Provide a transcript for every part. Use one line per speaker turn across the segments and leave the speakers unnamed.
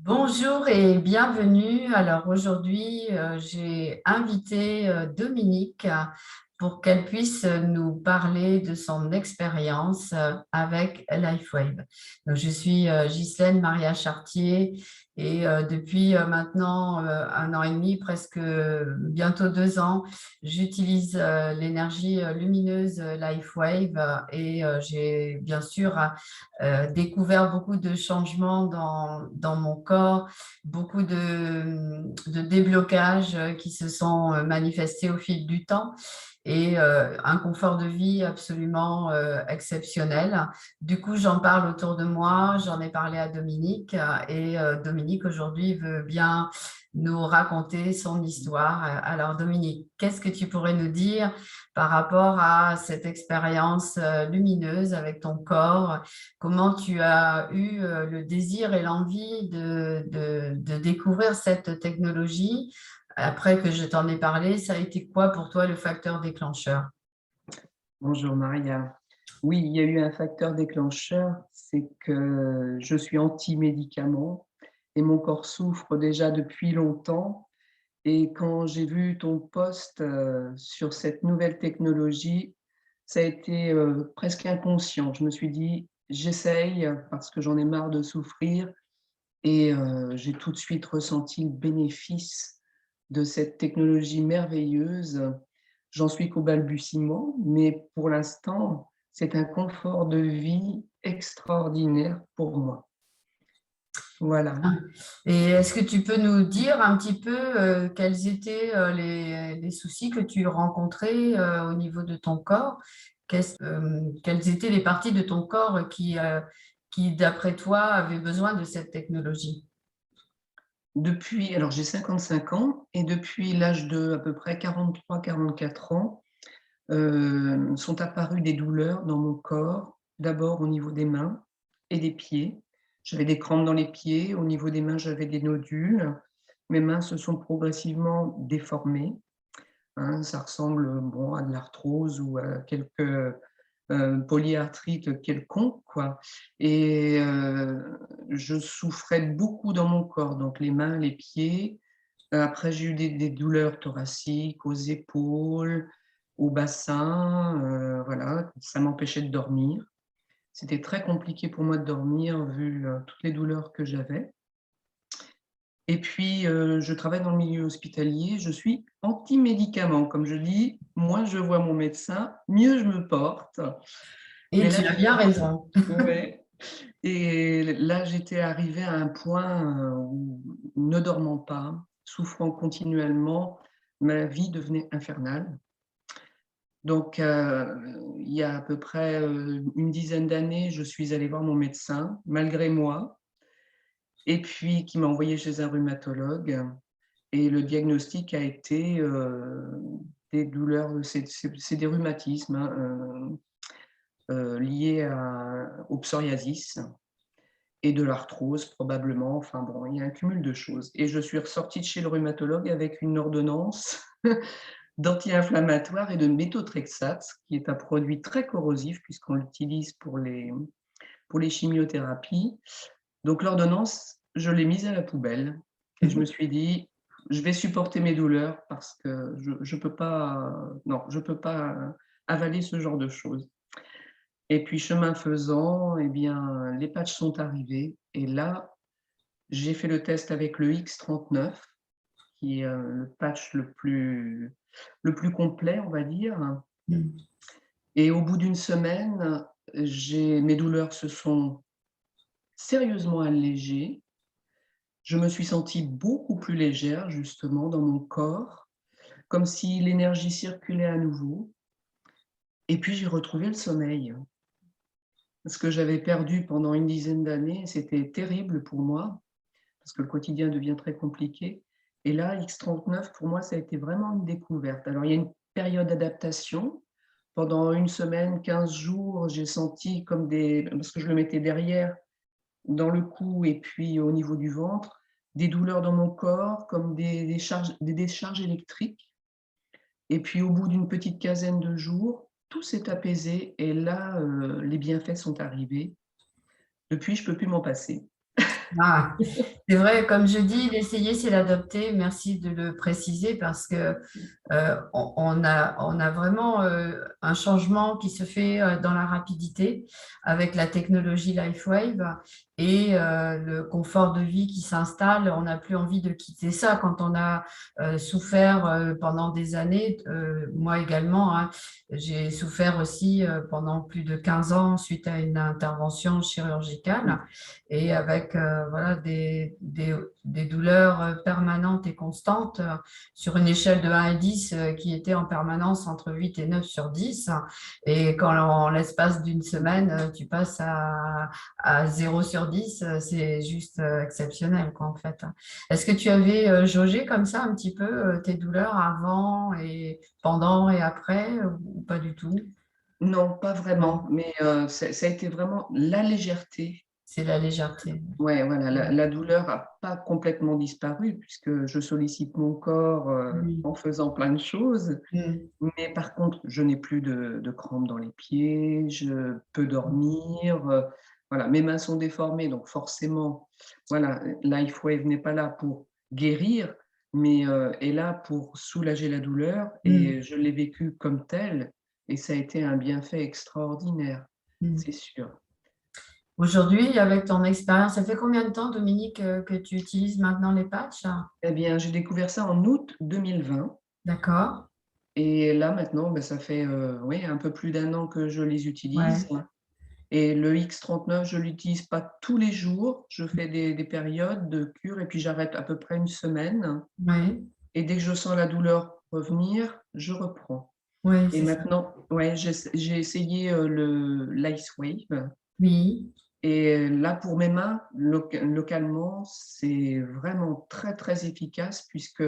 Bonjour et bienvenue. Alors aujourd'hui, j'ai invité Dominique pour qu'elle puisse nous parler de son expérience avec LifeWave. Donc, je suis Ghislaine Maria Chartier et depuis maintenant 1 an et demi, presque bientôt 2 ans, j'utilise l'énergie lumineuse LifeWave et j'ai bien sûr découvert beaucoup de changements dans mon corps, beaucoup de déblocages qui se sont manifestés au fil du temps et un confort de vie absolument exceptionnel. Du coup, j'en parle autour de moi, j'en ai parlé à Dominique et Dominique aujourd'hui veut bien nous raconter son histoire. Alors Dominique, qu'est-ce que tu pourrais nous dire par rapport à cette expérience lumineuse avec ton corps? Comment tu as eu le désir et l'envie de découvrir cette technologie? Après que je t'en ai parlé, ça a été quoi pour toi le facteur déclencheur?
Bonjour Maria. Oui, il y a eu un facteur déclencheur, c'est que je suis anti-médicament et mon corps souffre déjà depuis longtemps. Et quand j'ai vu ton post sur cette nouvelle technologie, ça a été presque inconscient. Je me suis dit, j'essaye parce que j'en ai marre de souffrir et j'ai tout de suite ressenti le bénéfice de cette technologie merveilleuse. J'en suis qu'au balbutiement, mais pour l'instant, c'est un confort de vie extraordinaire pour moi. Voilà.
Et est-ce que tu peux nous dire un petit peu quels étaient les soucis que tu rencontrais au niveau de ton corps? Quelles étaient les parties de ton corps qui d'après toi, avaient besoin de cette technologie?
Alors j'ai 55 ans et depuis l'âge de à peu près 43-44 ans, sont apparues des douleurs dans mon corps, d'abord au niveau des mains et des pieds. J'avais des crampes dans les pieds, au niveau des mains, j'avais des nodules. Mes mains se sont progressivement déformées, hein, ça ressemble, bon, à de l'arthrose ou à quelque polyarthrite quelconque, quoi. Et je souffrais beaucoup dans mon corps, donc les mains, les pieds. Après, j'ai eu des douleurs thoraciques, aux épaules, au bassin, voilà, ça m'empêchait de dormir. C'était très compliqué pour moi de dormir vu, toutes les douleurs que j'avais. Et puis, je travaille dans le milieu hospitalier, je suis anti-médicaments. Comme je dis, moins je vois mon médecin, mieux je me porte.
Et
Mais là,
tu as bien raison.
ouais, et là, j'étais arrivée à un point, où ne dormant pas, souffrant continuellement, ma vie devenait infernale. Donc, il y a à peu près, une dizaine d'années, je suis allée voir mon médecin, malgré moi, et puis qui m'a envoyée chez un rhumatologue et le diagnostic a été, des douleurs, c'est des rhumatismes, hein, liés au psoriasis et de l'arthrose probablement, enfin bon, il y a un cumul de choses et je suis ressortie de chez le rhumatologue avec une ordonnance d'anti-inflammatoire et de méthotrexate, qui est un produit très corrosif puisqu'on l'utilise pour les chimiothérapies. Donc l'ordonnance, je l'ai mise à la poubelle et je me suis dit: «Je vais supporter mes douleurs parce que je peux pas, non, je peux pas avaler ce genre de choses». Et puis chemin faisant, eh bien, les patchs sont arrivés et là, j'ai fait le test avec le X39 qui est, le patch le plus complet, on va dire, et au bout d'une semaine, mes douleurs se sont sérieusement allégées. Je me suis sentie beaucoup plus légère justement dans mon corps, comme si l'énergie circulait à nouveau et puis j'ai retrouvé le sommeil. Ce que j'avais perdu pendant une dizaine d'années, c'était terrible pour moi, parce que le quotidien devient très compliqué. Et là, X39, pour moi, ça a été vraiment une découverte. Alors, il y a une période d'adaptation. Pendant une semaine, 15 jours, j'ai senti comme parce que je le mettais derrière, dans le cou et puis au niveau du ventre, des douleurs dans mon corps, comme des décharges électriques. Et puis, au bout d'une petite quinzaine de jours, tout s'est apaisé et là, les bienfaits sont arrivés. Depuis, je ne peux plus m'en passer.
Ah, c'est vrai, comme je dis, l'essayer, c'est l'adopter. Merci de le préciser parce que on a vraiment un changement qui se fait dans la rapidité avec la technologie LifeWave et le confort de vie qui s'installe. On n'a plus envie de quitter ça quand on a souffert pendant des années. Moi également, hein, j'ai souffert aussi pendant plus de 15 ans suite à une intervention chirurgicale et avec voilà, des douleurs permanentes et constantes sur une échelle de 1 à 10 qui était en permanence entre 8 et 9 sur 10. Et quand en l'espace d'une semaine, tu passes à 0 sur 10, c'est juste exceptionnel, quoi, en fait. Est-ce que tu avais jaugé comme ça un petit peu tes douleurs avant et pendant et après ou pas du tout?
Non, pas vraiment,
Non,
mais ça a été vraiment la légèreté.
c'est la légèreté.
Ouais, voilà, la douleur a pas complètement disparu puisque je sollicite mon corps,
Oui.
en faisant plein de choses.
Mm.
Mais par contre, je n'ai plus de crampes dans les pieds, je peux dormir, voilà. Mes mains sont déformées, donc forcément, voilà, LifeWave n'est pas là pour guérir, mais est là pour soulager la douleur
Mm.
et je l'ai vécu comme tel et ça a été un bienfait extraordinaire,
Mm.
c'est sûr.
Aujourd'hui, avec ton expérience, ça fait combien de temps, Dominique, que tu utilises maintenant les patchs?
Eh bien, j'ai découvert ça en août 2020
D'accord.
et là maintenant, bah, ça fait, oui, un peu plus d'un an que je les utilise.
Ouais.
Et le X39, je l'utilise pas tous les jours. Je fais des périodes de cure et puis j'arrête à peu près une semaine
Ouais.
et dès que je sens la douleur revenir, je reprends.
Oui,
Et
c'est ça.
maintenant, ouais, j'ai essayé, le l'Icewave
Oui.
et là, pour mes mains, localement, c'est vraiment très, très efficace puisque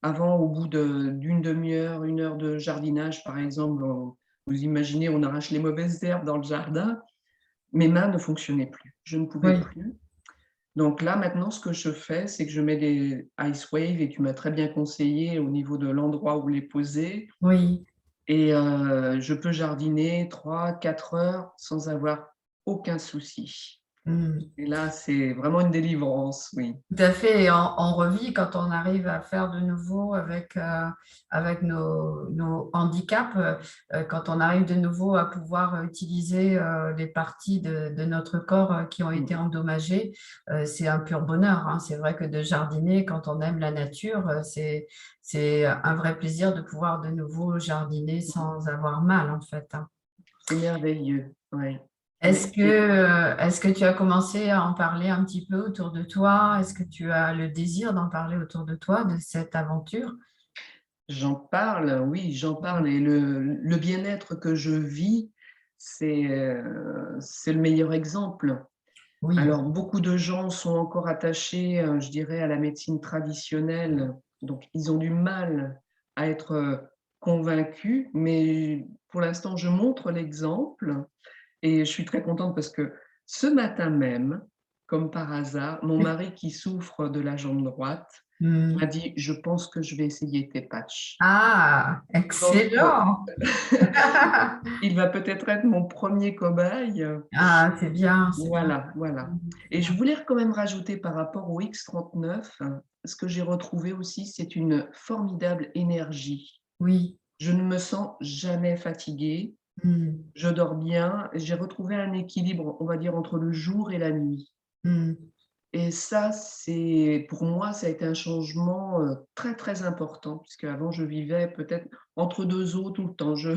avant, au bout d'une demi-heure, 1 heure de jardinage, par exemple, vous imaginez, on arrache les mauvaises herbes dans le jardin. Mes mains ne fonctionnaient plus, je ne pouvais
Oui.
plus. Donc là, maintenant, ce que je fais, c'est que je mets des Ice Wave et tu m'as très bien conseillé au niveau de l'endroit où les poser
Oui.
et je peux jardiner 3, 4 heures sans avoir aucun souci
Mm.
et là, c'est vraiment une délivrance, oui.
Tout à fait. Et on revit quand on arrive à faire de nouveau avec nos handicaps, quand on arrive de nouveau à pouvoir utiliser les parties de notre corps qui ont été
Mmh.
endommagées, c'est un pur bonheur, hein. C'est vrai que de jardiner, quand on aime la nature, c'est un vrai plaisir de pouvoir de nouveau jardiner sans avoir mal, en fait, hein.
C'est merveilleux, ouais,
Est-ce
ouais
que,
et
est-ce que tu as commencé à en parler un petit peu autour de toi? Est-ce que tu as le désir d'en parler autour de toi, de cette aventure?
j'en parle, oui, j'en parle et le bien-être que je vis, c'est le meilleur exemple.
Oui,
Alors, beaucoup de gens sont encore attachés, je dirais, à la médecine traditionnelle, donc ils ont du mal à être, convaincus, mais pour l'instant, je montre l'exemple et je suis très contente parce que ce matin même, comme par hasard, mon mari qui souffre de la jambe droite m'a
hmm.
dit: «Je pense que je vais essayer tes patchs».
Ah,
Donc
excellent!
il va peut-être être mon premier cobaye.
Ah, c'est bien, c'est bien.
Voilà, voilà
Mhm, c'est
et je
bien.
voulais quand même rajouter par rapport au X39, ce que j'ai retrouvé aussi, c'est une formidable énergie.
Oui.
Je ne me sens jamais fatiguée,
Hmm,
je dors bien, j'ai retrouvé un équilibre, on va dire, entre le jour et la nuit.
hmm.
Et ça, c'est pour moi, ça a été un changement, très, très important puisqu'avant je vivais peut-être entre 2 eaux tout le temps. Je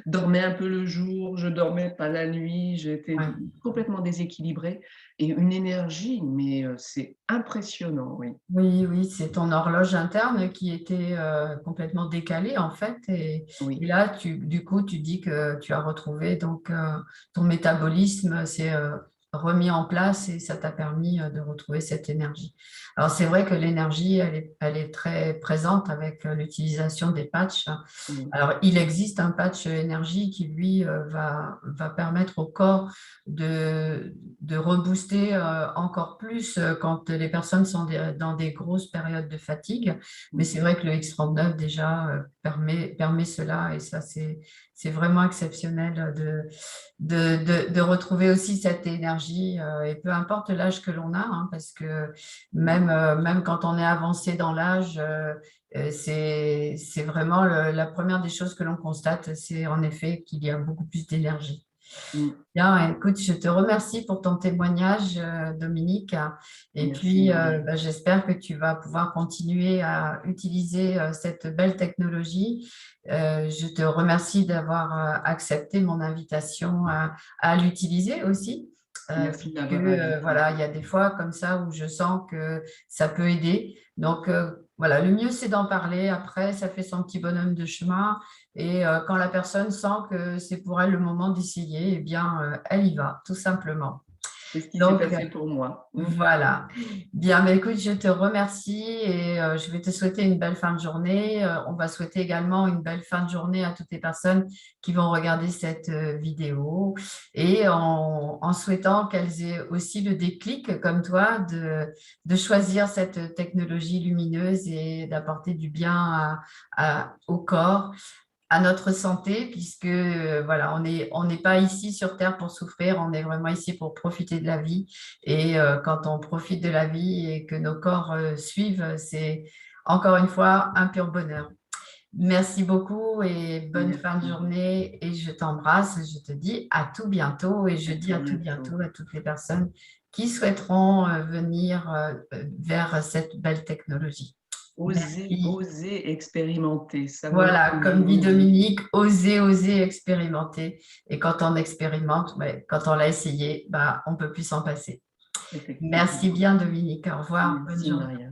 dormais un peu le jour, je dormais pas la nuit, j'étais
Ouais.
complètement déséquilibrée et une énergie, mais c'est impressionnant, oui,
Oui, oui, c'est ton horloge interne qui était complètement décalée en fait. Et
oui.
là, du coup, tu dis que tu as retrouvé donc ton métabolisme s'est remis en place et ça t'a permis de retrouver cette énergie. Alors, c'est vrai que l'énergie, elle est très présente avec l'utilisation des patchs.
Mmh.
Alors, il existe un patch énergie qui, lui, va permettre au corps de rebooster encore plus quand les personnes sont dans des grosses périodes de fatigue. Mais
Mmh.
c'est vrai que le X39 déjà permet cela et ça, c'est vraiment exceptionnel de retrouver aussi cette énergie. d'énergie, et peu importe l'âge que l'on a, hein, parce que même quand on est avancé dans l'âge, c'est vraiment la première des choses que l'on constate, c'est en effet qu'il y a beaucoup plus d'énergie.
Mm.
Bien, écoute, je te remercie pour ton témoignage, Dominique. Et
Merci
puis,
Maria.
j'espère que tu vas pouvoir continuer à utiliser cette belle technologie. Je te remercie d'avoir accepté mon invitation à l'utiliser aussi.
Merci de
Puisque
m'avoir invité.
voilà, il y a des fois comme ça où je sens que ça peut aider. Donc, voilà, le mieux, c'est d'en parler. Après, ça fait son petit bonhomme de chemin. Et quand la personne sent que c'est pour elle le moment d'essayer, eh bien, elle y va, tout simplement.
C'est ce qui s'est
Donc,
passé pour moi. Mm.
voilà. Bien, mais écoute, je te remercie et je vais te souhaiter une belle fin de journée. On va souhaiter également une belle fin de journée à toutes les personnes qui vont regarder cette vidéo et en souhaitant qu'elles aient aussi le déclic, comme toi, de choisir cette technologie lumineuse et d'apporter du bien au corps, à notre santé, puisque voilà, on n'est pas ici sur Terre pour souffrir, on est vraiment ici pour profiter de la vie. Et quand on profite de la vie et que nos corps suivent, c'est encore une fois un pur bonheur. Merci beaucoup et bonne fin de
Merci.
journée et je t'embrasse. Je te dis à tout bientôt et je
À
dis
tout
à tout
bientôt.
bientôt à toutes les personnes qui souhaiteront venir vers cette belle technologie.
Oser,
Merci.
oser expérimenter. Ça vaut la
Voilà,
peine
comme dit
d'oser.
Dominique, oser, oser expérimenter. Et quand on expérimente, quand on l'a essayé, on ne peut plus s'en passer. Merci
Effectivement.
bien, Dominique. Au revoir. Bonne
Merci
journée.
Maria.